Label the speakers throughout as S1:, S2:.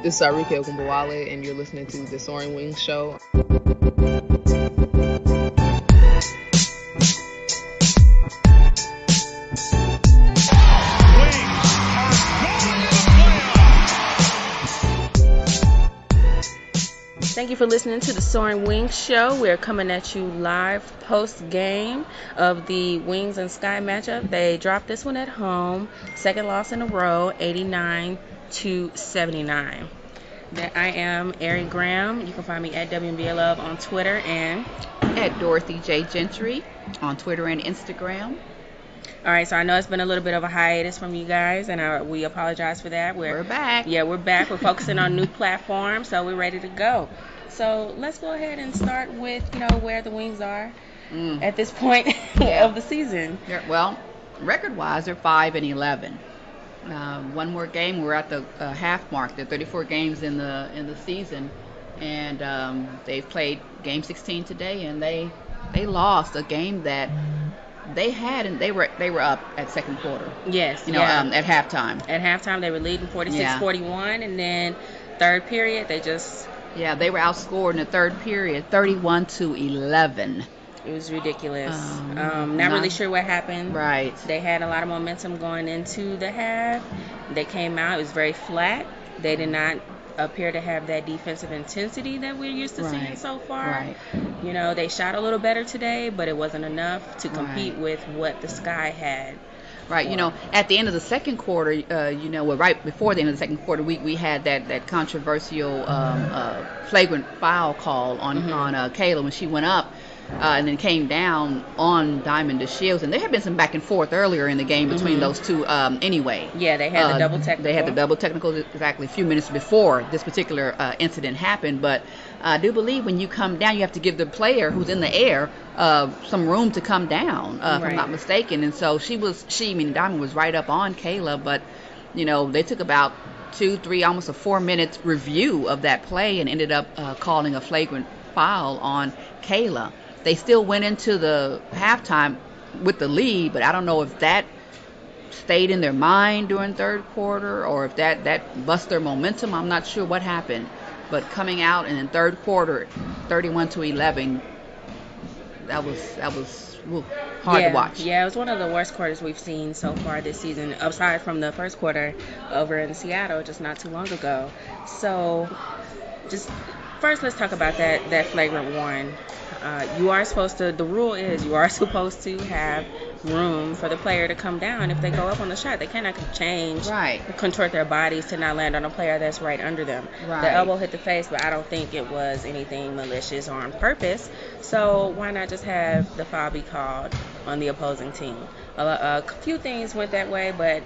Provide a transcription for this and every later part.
S1: This is Arie Engelbert, and you're listening to the Soaring Wings Show.
S2: Thank you for listening to the Soaring Wings Show. We're coming at you live post-game of the Wings and Sky matchup. They dropped this one at home, second loss in a row, 89-79. I am Arie Graham. You can find me at W-insidr Love on Twitter and
S3: at Dorothy J. Gentry on Twitter and Instagram.
S2: All right, so I know it's been a little bit of a hiatus from you guys, and we apologize for that.
S3: We're back.
S2: Yeah, we're back. We're focusing on new platforms, so we're ready to go. So let's go ahead and start with, where the Wings are at this point of the season.
S3: Well, record-wise, they're 5-11. One more game. We're at the half mark. There are 34 games in the season, and they've played game 16 today, and they lost a game that they had, and they were up at second quarter.
S2: Yes.
S3: At halftime.
S2: At halftime, they were leading 46-41, and then third period, they just...
S3: Yeah, they were outscored in the third period, 31-11.
S2: It was ridiculous. Not really sure what happened.
S3: Right.
S2: They had a lot of momentum going into the half. They came out. It was very flat. They did not appear to have that defensive intensity that we're used to seeing so far.
S3: Right.
S2: They shot a little better today, but it wasn't enough to compete with what the Sky had.
S3: Right, at the end of the second quarter, right before the end of the second quarter, we had that controversial flagrant foul call on Kayla when she went up and then came down on Diamond DeShields. And there had been some back and forth earlier in the game between those two anyway.
S2: Yeah, they had the double technical.
S3: They had the double technical exactly a few minutes before this particular incident happened. But I do believe when you come down, you have to give the player who's in the air some room to come down, if I'm not mistaken. And so Diamond was right up on Kayla, but, they took about 2-3, almost a 4-minute review of that play and ended up calling a flagrant foul on Kayla. They still went into the halftime with the lead, but I don't know if that stayed in their mind during third quarter or if that bust their momentum. I'm not sure what happened. But coming out and in third quarter, 31-11, that was hard to watch.
S2: Yeah, it was one of the worst quarters we've seen so far this season, aside from the first quarter over in Seattle just not too long ago. So just first, let's talk about that flagrant one. The rule is you are supposed to have room for the player to come down if they go up on the shot. They cannot contort their bodies to not land on a player that's right under them.
S3: Right.
S2: The elbow hit the face, but I don't think it was anything malicious or on purpose. So why not just have the foul be called on the opposing team? A few things went that way, but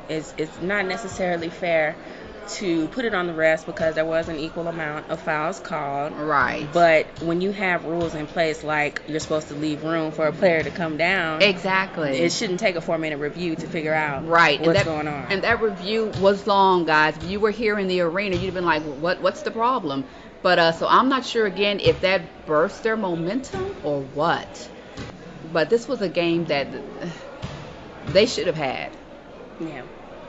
S2: it's not necessarily fair to put it on the refs because there was an equal amount of fouls called.
S3: Right.
S2: But when you have rules in place like you're supposed to leave room for a player to come down.
S3: Exactly.
S2: It shouldn't take a 4-minute review to figure out what's going on.
S3: And that review was long, guys. If you were here in the arena, you'd have been like, what's the problem? But so I'm not sure, again, if that burst their momentum or what. But this was a game that they should have had.
S2: Yeah.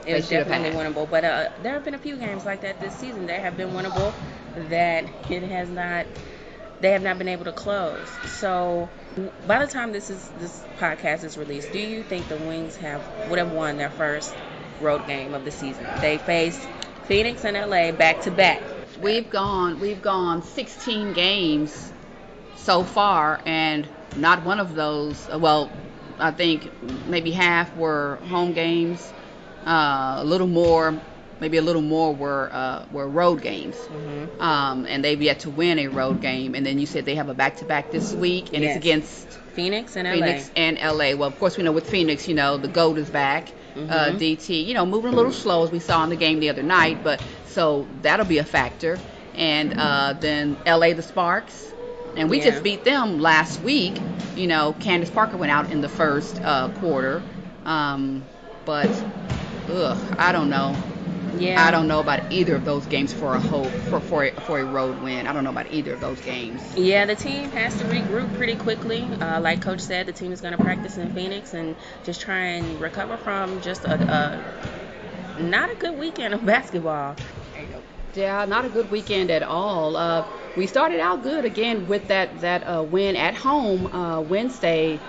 S2: It was definitely winnable, but there have been a few games like that this season that have been winnable that they have not been able to close. So by the time this podcast is released, do you think the Wings would have won their first road game of the season? They faced Phoenix and LA back to back.
S3: We've gone 16 games so far, and not one of those. Well, I think maybe half were home games. Maybe a little more were road games, and they've yet to win a road game. And then you said they have a back-to-back this week, and it's against
S2: Phoenix and LA.
S3: Well, of course, we know with Phoenix, the GOAT is back, DT, moving a little slow as we saw in the game the other night, but so that'll be a factor. And then LA, the Sparks, and we just beat them last week. Candace Parker went out in the first quarter, but. I don't know. Yeah. I don't know about either of those games for a road win. I don't know about either of those games.
S2: Yeah, the team has to regroup pretty quickly. Like Coach said, the team is going to practice in Phoenix and just try and recover from just a not a good weekend of basketball.
S3: Yeah, not a good weekend at all. We started out good again with that win at home Wednesday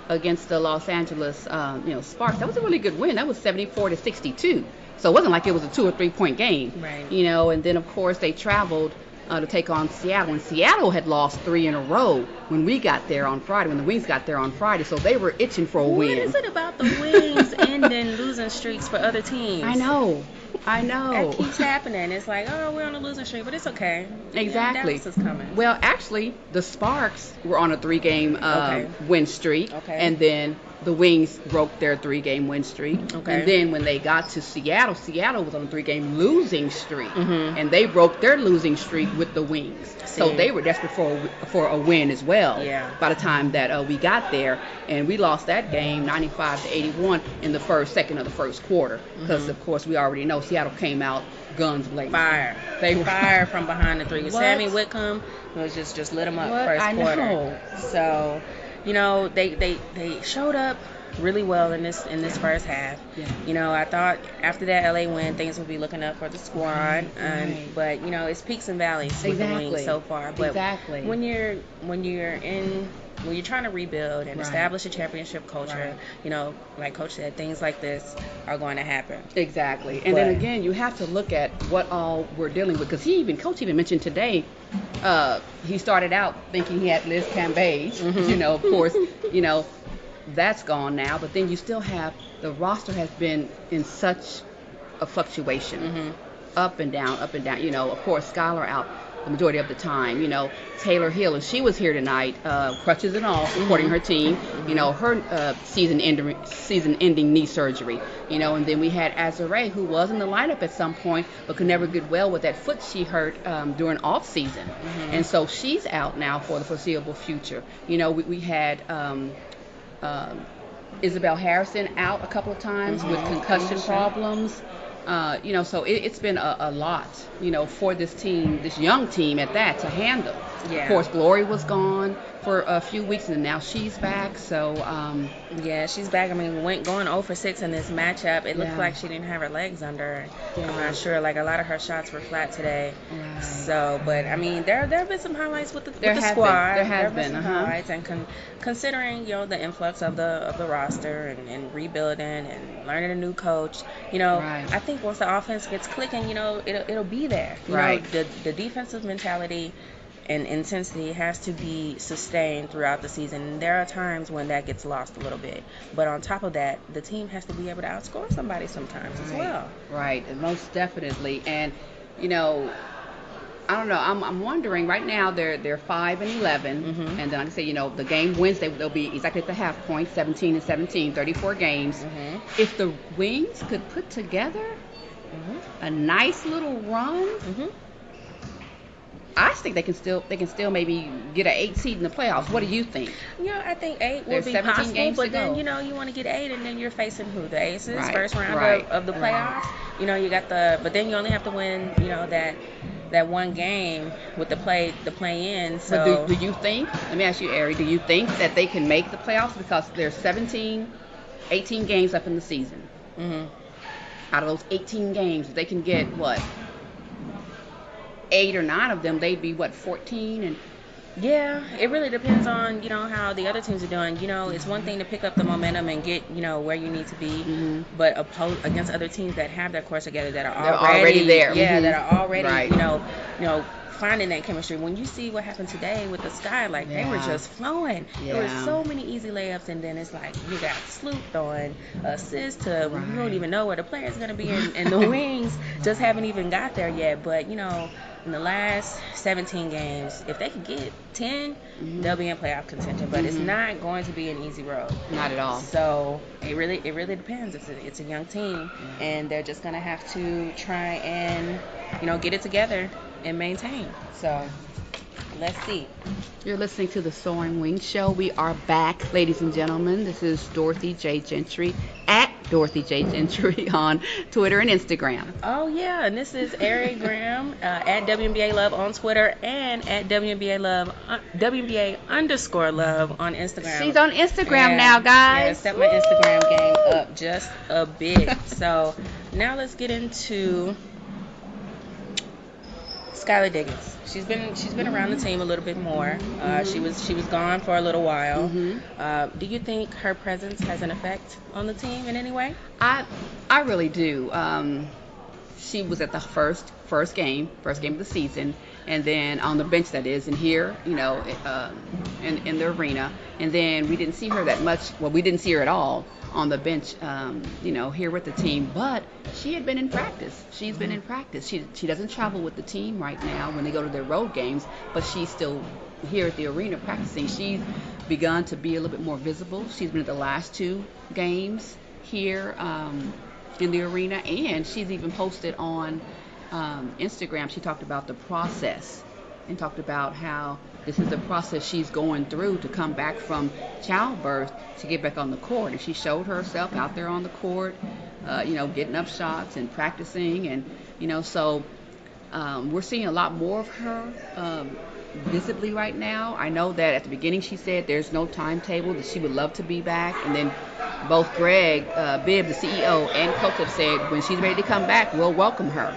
S3: against the Los Angeles Sparks. That was a really good win. That was 74-62. So it wasn't like it was a 2 or 3 point game.
S2: Right.
S3: And then of course they traveled to take on Seattle. And Seattle had lost 3 in a row when we got there on Friday, when the Wings got there on Friday. So they were itching for a win.
S2: What is it about the Wings ending losing streaks for other teams?
S3: I know.
S2: That keeps happening. It's like, oh, we're on a losing streak, but it's okay.
S3: Exactly.
S2: Dallas is coming.
S3: Well, actually, the Sparks were on a 3-game win streak.
S2: Okay.
S3: And then the Wings broke their 3-game win streak.
S2: Okay.
S3: And then when they got to Seattle was on a 3-game losing streak.
S2: Mm-hmm.
S3: And they broke their losing streak with the Wings. So they were desperate for a win as well.
S2: Yeah.
S3: By the time that we got there. And we lost that game 95-81 in the second of the first quarter. Because, of course, we already know Seattle came out guns blazing.
S2: Fire.
S3: They were
S2: fire from behind the 3.
S3: What?
S2: Sammy Whitcomb was just lit them up
S3: What?
S2: first
S3: I
S2: quarter.
S3: know.
S2: So, they showed up really well in this first half.
S3: Yeah.
S2: I thought after that LA win, things would be looking up for the squad.
S3: Right.
S2: But it's peaks and valleys with the Wings so far. But when you're trying to rebuild and establish a championship culture, like Coach said, things like this are going to happen.
S3: Exactly. And then again, you have to look at what all we're dealing with, because Coach even mentioned today, he started out thinking he had Liz Cambage, of course, that's gone now, but then you still have, the roster has been in such a fluctuation, up and down, of course, Skylar out the majority of the time, Taylor Hill, and she was here tonight, crutches and all, supporting her team, her season-ending knee surgery, and then we had Azare, who was in the lineup at some point, but could never get well with that foot she hurt during off-season, and so she's out now for the foreseeable future. We had Isabel Harrison out a couple of times with concussion problems. So it's been a lot, for this team, this young team at that, to handle.
S2: Yeah.
S3: Of course, Glory was gone for a few weeks, and now she's back. So,
S2: she's back. I mean, going 0 for 6 in this matchup. It looked like she didn't have her legs under her. Yeah. I'm not sure. Like, a lot of her shots were flat today.
S3: Right.
S2: So, but I mean, there have been some highlights with the
S3: There
S2: squad.
S3: have been some
S2: highlights, and considering the influx of the roster and rebuilding and learning a new coach. I think once the offense gets clicking, it'll be there. The defensive mentality and intensity has to be sustained throughout the season. There are times when that gets lost a little bit, but on top of that, the team has to be able to outscore somebody sometimes as well.
S3: Right, most definitely. And I don't know. I'm wondering right now. They're 5-11, and then like I say, the game Wednesday they'll be exactly at the half point, 17-17, 34 games. If the Wings could put together a nice little run. I think they can still maybe get an 8 seed in the playoffs. What do you think?
S2: I think 8 will be possible, but then you want to get 8, and then you're facing who? The Aces, first round of the playoffs. You got but then you only have to win, that one game with the play-in. So
S3: do you think? Let me ask you, Arie. Do you think that they can make the playoffs, because there's 18 games up in the season? Out of those 18 games, they can get what? 8 or 9 of them, they'd be 14 and.
S2: Yeah, it really depends on how the other teams are doing. It's one thing to pick up the momentum and get where you need to be, but against other teams that have their course together, that are already
S3: there.
S2: That are already finding that chemistry. When you see what happened today with the Sky, they were just flowing. There were so many easy layups, and then it's like you got Sloop throwing assists to you don't even know where the player's going to be, and the Wings just haven't even got there yet. But in the last 17 games, if they could get 10, they'll be in playoff contention. But it's not going to be an easy road.
S3: Not at all.
S2: So it really depends. It's a young team, and they're just going to have to try and get it together and maintain. So let's see.
S3: You're listening to the Soaring Wings Show. We are back, ladies and gentlemen. This is Dorothy J. Gentry at Dorothy J. Gentry on Twitter and Instagram.
S2: Oh, yeah. And this is Arie Graham at WNBA Love on Twitter and at WNBA _love on Instagram.
S3: She's on Instagram now, guys.
S2: Yeah, step my Instagram game up just a bit. So now let's get into Skylar Diggins. She's been around the team a little bit more. She was gone for a little while. Do you think her presence has an effect on the team in any way?
S3: I really do. She was at the first game of the season, and then on the bench, that is, and here, in the arena, and then we didn't see her that much. Well, we didn't see her at all on the bench, here with the team. But she had been in practice. She's been in practice. She doesn't travel with the team right now when they go to their road games, but she's still here at the arena practicing. She's begun to be a little bit more visible. She's been at the last 2 games here in the arena, and she's even posted on Instagram. She talked about the process and talked about how this is the process she's going through to come back from childbirth to get back on the court. And she showed herself out there on the court, getting up shots and practicing. And, so we're seeing a lot more of her visibly right now. I know that at the beginning she said there's no timetable, that she would love to be back. And then both Greg Bibb, the CEO, and coach have said when she's ready to come back, we'll welcome her.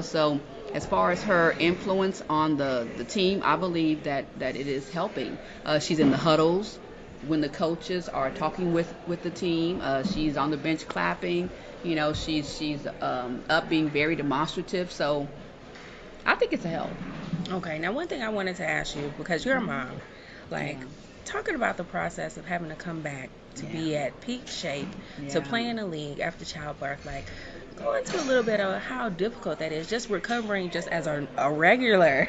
S3: So as far as her influence on the team, I believe that it is helping. She's in the huddles when the coaches are talking with the team. She's on the bench clapping. She's up being very demonstrative. So I think it's a help.
S2: Okay, now one thing I wanted to ask you, because you're a mom, talking about the process of having to come back to be at peak shape, to play in the league after childbirth, go into a little bit of how difficult that is, just recovering just as a regular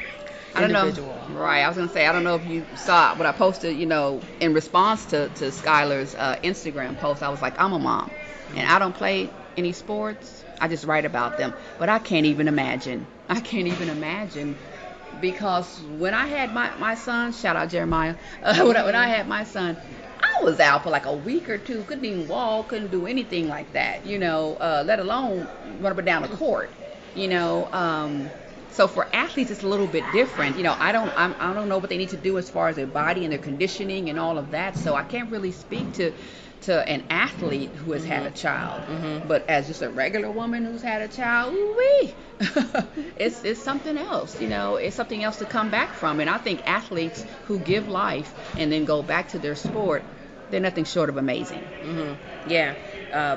S2: individual.
S3: I don't know. Right. I was going to say, I don't know if you saw what I posted, in response to Skylar's Instagram post. I was like, I'm a mom, and I don't play any sports. I just write about them. But I can't even imagine. Because when I had my son, shout out Jeremiah, when I had my son, I was out for like a week or 2, couldn't even walk, couldn't do anything like that, let alone run up and down the court, So for athletes, it's a little bit different. I don't know what they need to do as far as their body and their conditioning and all of that. So I can't really speak to an athlete who has had a child. But as just a regular woman who's had a child, ooh-wee, it's something else. It's something else to come back from. And I think athletes who give life and then go back to their sport, they're nothing short of amazing.
S2: Yeah.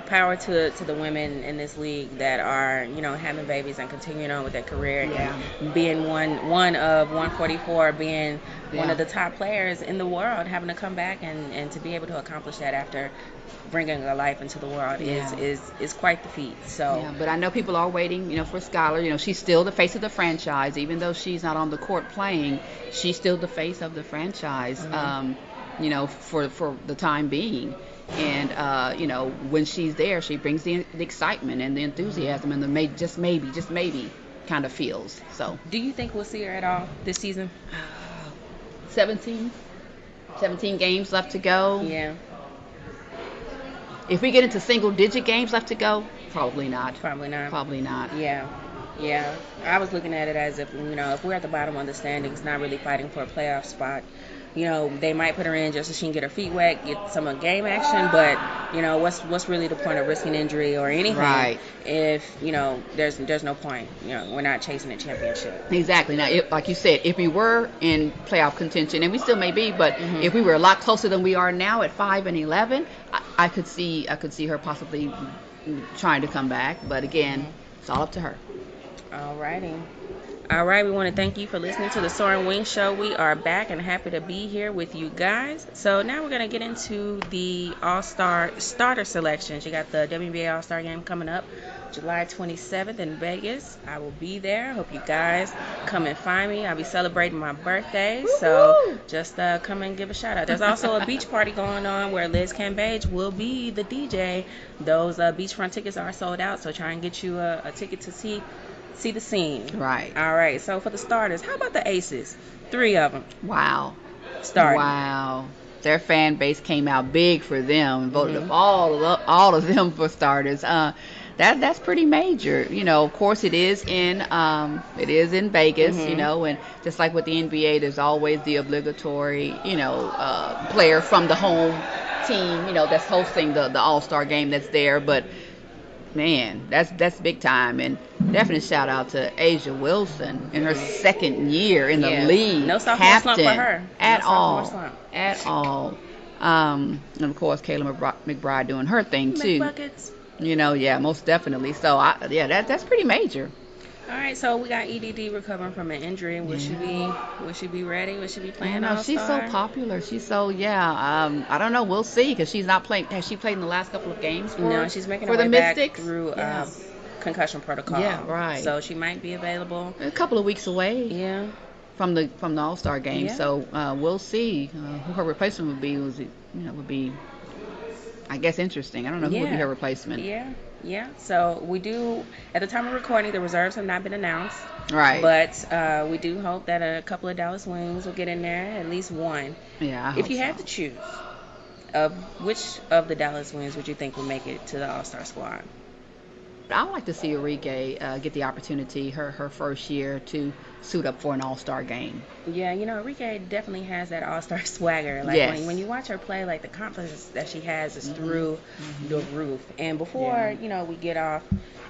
S2: Power to the women in this league that are, having babies and continuing on with their career.
S3: Yeah.
S2: Being one of 144, being one of the top players in the world, having to come back and to be able to accomplish that after bringing a life into the world is quite the feat. So.
S3: Yeah, but I know people are waiting, for Skylar. She's still the face of the franchise, even though she's not on the court playing. She's still the face of the franchise. For the time being. And, when she's there, she brings the excitement and the enthusiasm and the just maybe kind of feels. So,
S2: do you think we'll see her at all this season?
S3: 17 games left to go.
S2: Yeah.
S3: If we get into single-digit games left to go, probably not.
S2: Probably not. Yeah. I was looking at it as if, if we're at the bottom of the standings, not really fighting for a playoff spot, they might put her in just so she can get her feet wet, get some game action, but, what's really the point of risking injury or anything if, there's no point. We're not chasing a championship.
S3: Exactly. Now, like you said, if we were in playoff contention, and we still may be, but if we were a lot closer than we are now at 5-11, I could see her possibly trying to come back. But again, it's all up to her.
S2: All righty. All right, we want to thank you for listening to the Soaring Wing Show. We are back and happy to be here with you guys. So now we're going to get into the All-Star starter selections. You got the WNBA All-Star game coming up July 27th in Vegas. I will be there. Hope you guys come and find me. I'll be celebrating my birthday, so just come and give a shout out. There's also a beach party going on where Liz Cambage will be the DJ. Those beachfront tickets are sold out, so try and get you a ticket to see the scene.
S3: Right.
S2: All right. So for the starters, how about the aces? 3 of them.
S3: Wow.
S2: Starting.
S3: Wow. their fan base came out big for them and voted up all of them for starters. That's pretty major. Of course it is in Vegas, and just like with the NBA, there's always the obligatory, player from the home team, that's hosting the All-Star game that's there. But man, that's big time, and definitely shout out to A'ja Wilson in her second year in the league.
S2: No sophomore slump for her
S3: at all. And of course Kayla McBride doing her thing too.
S2: McBuckets.
S3: Most definitely. So that's pretty major.
S2: All right, so we got EDD recovering from an injury. Will she be ready? Will she be playing All-Star?
S3: She's so popular. She's so I don't know. We'll see, because she's not playing. Has she played in the last couple of games?
S2: No, she's making
S3: her
S2: way
S3: back
S2: through concussion protocol.
S3: Yeah, right.
S2: So she might be available.
S3: A couple of weeks away.
S2: Yeah.
S3: From the All-Star game.
S2: Yeah.
S3: So we'll see who her replacement would be. Would be, I guess, interesting. I don't know who would be her replacement.
S2: Yeah. So we do, at the time of recording, the reserves have not been announced.
S3: Right.
S2: But we do hope that a couple of Dallas Wings will get in there, at least one.
S3: Yeah.
S2: If you had to choose, which of the Dallas Wings would you think would make it to the All-Star squad?
S3: I would like to see Arike get the opportunity, her first year, to suit up for an All-Star game. Yeah,
S2: Arike definitely has that All-Star swagger. Like when you watch her play, like the confidence that she has is through the roof. And before, we get off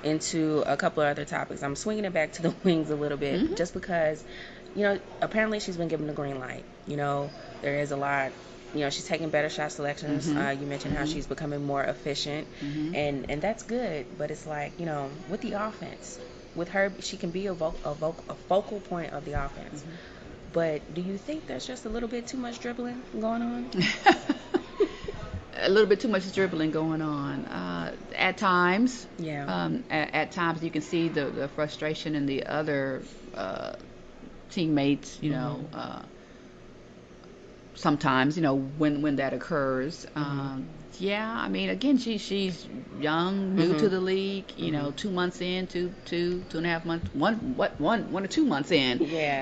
S2: into a couple of other topics, I'm swinging it back to the Wings a little bit, just because, apparently she's been given the green light. There is a lot. She's taking better shot selections. You mentioned how she's becoming more efficient, and that's good. But it's like, with the offense, with her, she can be a focal point of the offense. But do you think there's just a little bit too much dribbling going on?
S3: A little bit too much dribbling going on at times.
S2: Yeah.
S3: At times you can see the frustration in the other teammates. Sometimes, when that occurs. I mean, again, she's young, new to the league, 2 months in, 2.5 months, 1 or 2 months in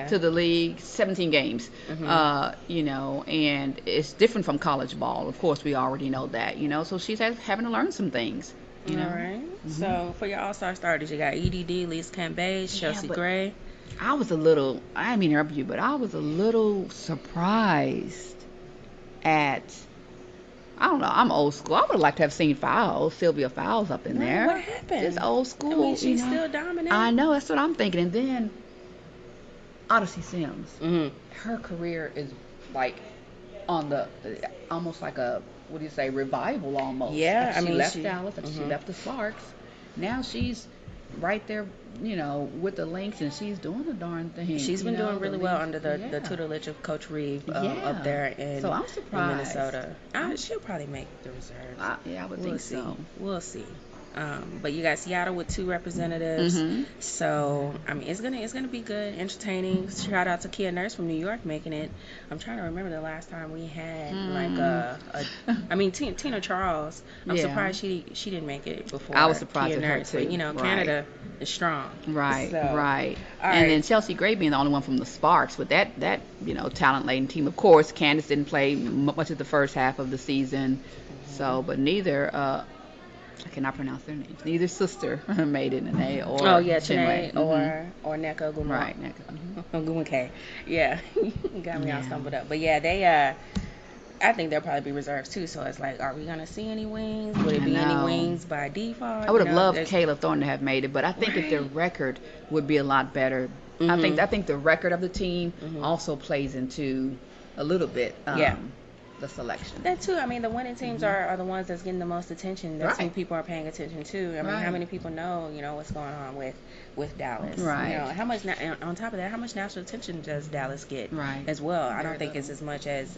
S3: to the league, 17 games, and it's different from college ball. Of course, we already know that, so she's having to learn some things.
S2: All right. So for your All-Star starters, you got EDD, Lise Cambage, Chelsea Gray.
S3: I was a little, I didn't mean to interrupt you, but I was a little surprised at, I don't know, I'm old school. I would have liked to have seen Sylvia Fowles up in there.
S2: What happened?
S3: It's old school.
S2: I mean, she's still dominant.
S3: I know, that's what I'm thinking. And then Odyssey Sims, her career is like on the, almost like a, what do you say, revival almost.
S2: Yeah,
S3: she left Dallas, she left the Sparks. Now she's right there, with the Lynx, and she's doing a darn thing.
S2: She's been doing really well under the tutelage of Coach Reeve up there in,
S3: so I'm surprised.
S2: In Minnesota. She'll probably make the reserves.
S3: I would think so.
S2: We'll see. But you got Seattle with 2 representatives, so I mean it's gonna be good, entertaining. Shout out to Kia Nurse from New York making it. I'm trying to remember the last time we had Tina Charles. I'm surprised she didn't make it before.
S3: I was surprised
S2: Kia
S3: at her
S2: Nurse,
S3: too.
S2: But Canada is strong.
S3: Right.
S2: So,
S3: And then Chelsea Gray being the only one from the Sparks with that talent laden team. Of course, Candace didn't play much of the first half of the season, so but neither. I cannot pronounce their names. Neither sister made it, Nene or
S2: Chinwe or Nneka Ogumnke.
S3: Right, Nneka.
S2: Ogumnke. Yeah, you got me all stumbled up. But yeah, they. I think there'll probably be reserves too. So it's like, are we gonna see any wings? Would it be any wings by default?
S3: I would have loved Kayla Thornton to have made it, but I think that their record would be a lot better. I think the record of the team also plays into a little bit. The selection.
S2: That too. I mean, the winning teams are the ones that's getting the most attention. That's who people are paying attention to. I mean, how many people know, what's going on with Dallas?
S3: Right.
S2: How much on top of that, how much national attention does Dallas get?
S3: Right.
S2: As well. I don't think it's as much as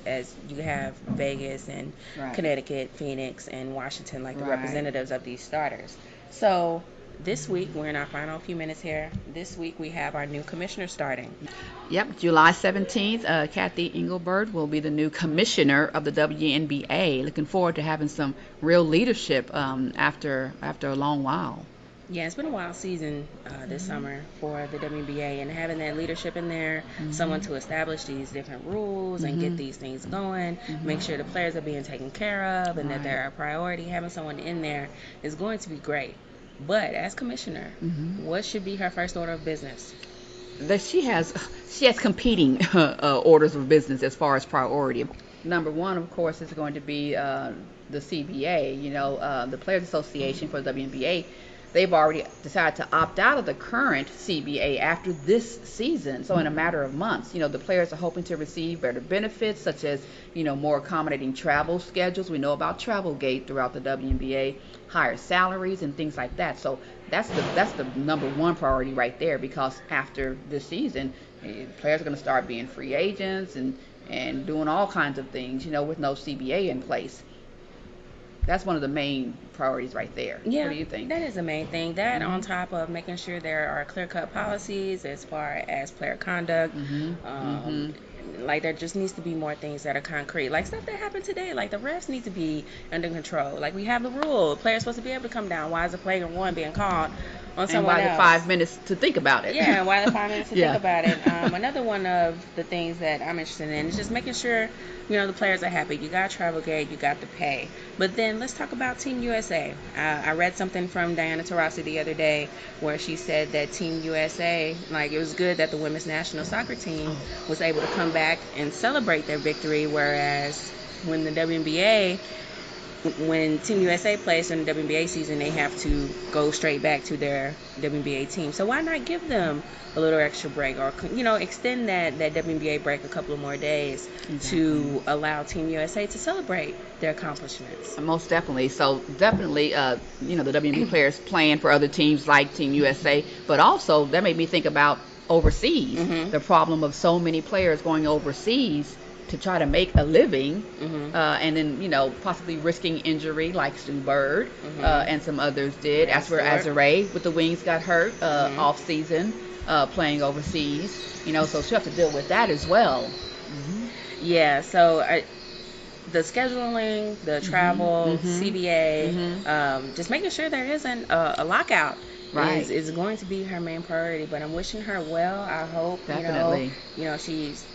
S2: you have Vegas and Connecticut, Phoenix, and Washington, like the representatives of these starters. So this week, we're in our final few minutes here. This week, we have our new commissioner starting.
S3: Yep, July 17th, Cathy Engelbert will be the new commissioner of the WNBA. Looking forward to having some real leadership after a long while.
S2: Yeah, it's been a wild season this summer for the WNBA, and having that leadership in there, someone to establish these different rules and get these things going, make sure the players are being taken care of and that they're a priority. Having someone in there is going to be great. But as commissioner, what should be her first order of business?
S3: That she has competing orders of business as far as priority. Number one, of course, is going to be the CBA. The Players Association for the WNBA. They've already decided to opt out of the current CBA after this season. So in a matter of months, the players are hoping to receive better benefits, such as, more accommodating travel schedules. We know about Travelgate throughout the WNBA, higher salaries and things like that. So that's the number one priority right there, because after this season, players are going to start being free agents and doing all kinds of things, with no CBA in place. That's one of the main priorities right there.
S2: Yeah,
S3: what do you think?
S2: That is the main thing. That on top of making sure there are clear-cut policies as far as player conduct. Like, there just needs to be more things that are concrete. Like, stuff that happened today. Like, the refs need to be under control. Like, we have the rule. Players supposed to be able to come down. Why is the player one being called on someone else?
S3: And why the 5 minutes to think about it?
S2: Yeah, why the 5 minutes to think about it? Another one of the things that I'm interested in is just making sure, the players are happy. You got Travelgate, you got the pay. But then let's talk about Team USA. I read something from Diana Taurasi the other day where she said that Team USA, like, it was good that the women's national soccer team was able to come back and celebrate their victory, whereas when the WNBA, when Team USA plays in the WNBA season, they have to go straight back to their WNBA team. So why not give them a little extra break, or extend that WNBA break a couple of more days to allow Team USA to celebrate their accomplishments?
S3: Most definitely. So definitely, the WNBA players playing for other teams like Team USA, but also that made me think about overseas. The problem of so many players going overseas to try to make a living, and then possibly risking injury, like Sue Bird and some others did. As for Arie with the Wings got hurt off season playing overseas, so she'll have to deal with that as well.
S2: Yeah, so the scheduling, the travel, CBA, just making sure there isn't a lockout.
S3: Right.
S2: Is going to be her main priority, but I'm wishing her well. I hope
S3: definitely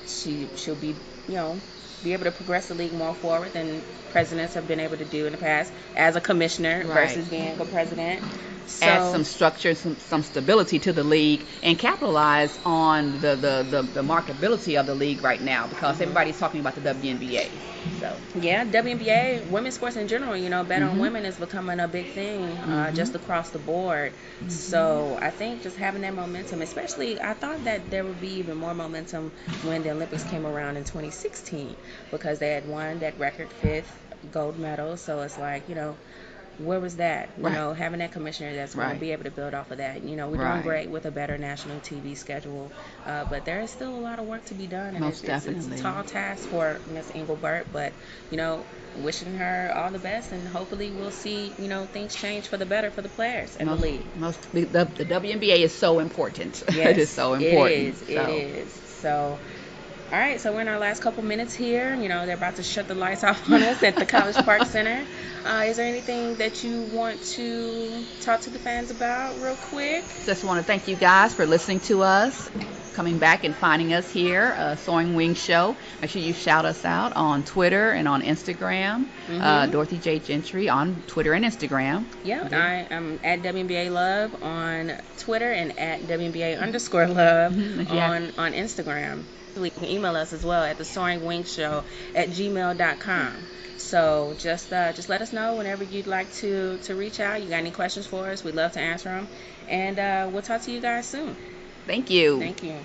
S2: she'll be be able to progress the league more forward than presidents have been able to do in the past as a commissioner versus being a president. So,
S3: add some structure, some stability to the league, and capitalize on the marketability of the league right now, because everybody's talking about the WNBA. So
S2: yeah, WNBA, women's sports in general, bet on women is becoming a big thing just across the board. So I think just having that momentum, especially, I thought that there would be even more momentum when the Olympics came around in 2016, because they had won that record 5th gold medal. So it's like, where was that? Having that commissioner that's going to be able to build off of that. We're doing great with a better national TV schedule, but there is still a lot of work to be done, and it's a tall task for Ms. Engelbert. But wishing her all the best, and hopefully we'll see things change for the better for the players and the league.
S3: The WNBA is so important. Yes, it is so important.
S2: It is. So. All right, so we're in our last couple minutes here. They're about to shut the lights off on us at the College Park Center. Is there anything that you want to talk to the fans about real quick?
S3: Just want to thank you guys for listening to us, coming back and finding us here, Soaring Wing Show. Make sure you shout us out on Twitter and on Instagram. Dorothy J. Gentry on Twitter and Instagram.
S2: Yeah, I am at WNBA Love on Twitter and at WNBA_Love on Instagram. You can email us as well at the Soaring Wing Show at gmail.com. So just let us know whenever you'd like to reach out. You got any questions for us? We'd love to answer them. And we'll talk to you guys soon.
S3: Thank you.
S2: Thank you.